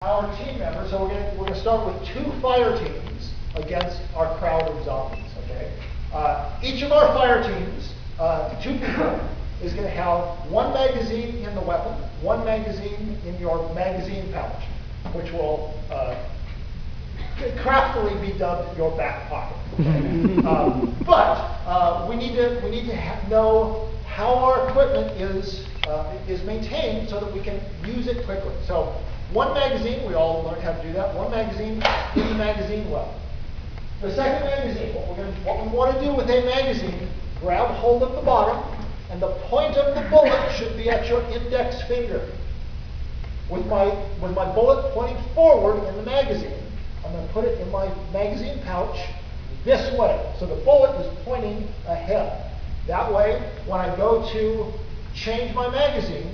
our team members. So we're gonna start with 2 fire teams against our crowd of zombies. Okay. Each of our fire teams, 2 people, is going to have 1 magazine in the weapon, 1 magazine in your magazine pouch, which will craftily be dubbed your back pocket. Okay? But we need to know how our equipment is maintained so that we can use it quickly. So 1 magazine, we all learned how to do that. 1 magazine in the magazine well. The second magazine, what we want to do with a magazine, grab hold of the bottom, and the point of the bullet should be at your index finger. With my bullet pointing forward in the magazine, I'm going to put it in my magazine pouch this way. So the bullet is pointing ahead. That way, when I go to change my magazine,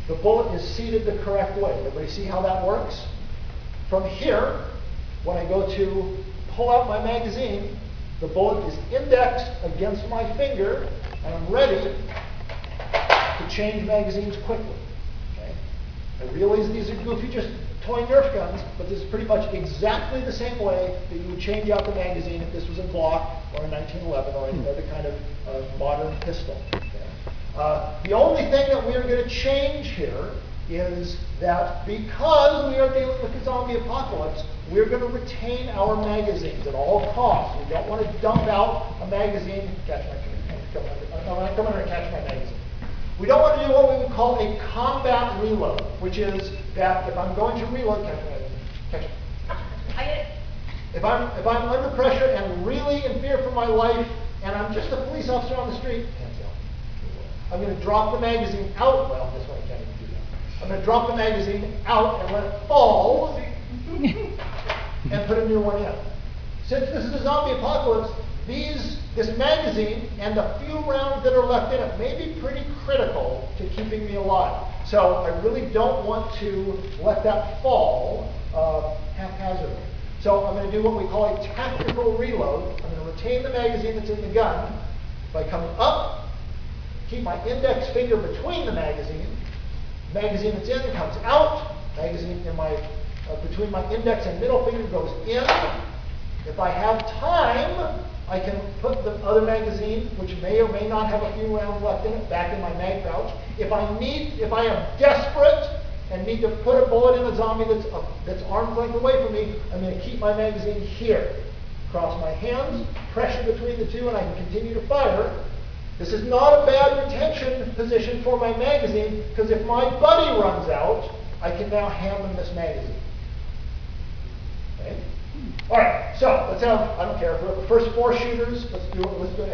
the bullet is seated the correct way. Everybody see how that works? From here, when I go to pull out my magazine, the bullet is indexed against my finger, and I'm ready to change magazines quickly. Okay? I realize these are goofy, just toy Nerf guns, but this is pretty much exactly the same way that you would change out the magazine if this was a Glock or a 1911 or any other kind of modern pistol. Okay? The only thing that we are going to change here is that because we are dealing with the zombie apocalypse, we're going to retain our magazines at all costs. We don't want to dump out a magazine. Come on and catch my magazine. We don't want to do what we would call a combat reload, which is that if I'm going to reload, catch my magazine. Catch it. I get it. If I'm under pressure and really in fear for my life, and I'm just a police officer on the street, I'm going to drop the magazine out. Well, this one I can't even do that. I'm going to drop the magazine out and let it fall and put a new one in. Since this is a zombie apocalypse, this magazine and the few rounds that are left in it may be pretty critical to keeping me alive. So I really don't want to let that fall haphazardly. So I'm going to do what we call a tactical reload. I'm going to retain the magazine that's in the gun by coming up, keep my index finger between the magazine that's in comes out, magazine in my between my index and middle finger goes in. If I have time, I can put the other magazine, which may or may not have a few rounds left in it, back in my mag pouch. If I am desperate and need to put a bullet in a zombie that's arm's length away from me, I'm going to keep my magazine here. Cross my hands, pressure between the two, and I can continue to fire. This is not a bad retention position for my magazine, because if my buddy runs out, I can now hand them this magazine. Okay? All right, so let's have, I don't care, if we're the first 4 shooters, let's do it.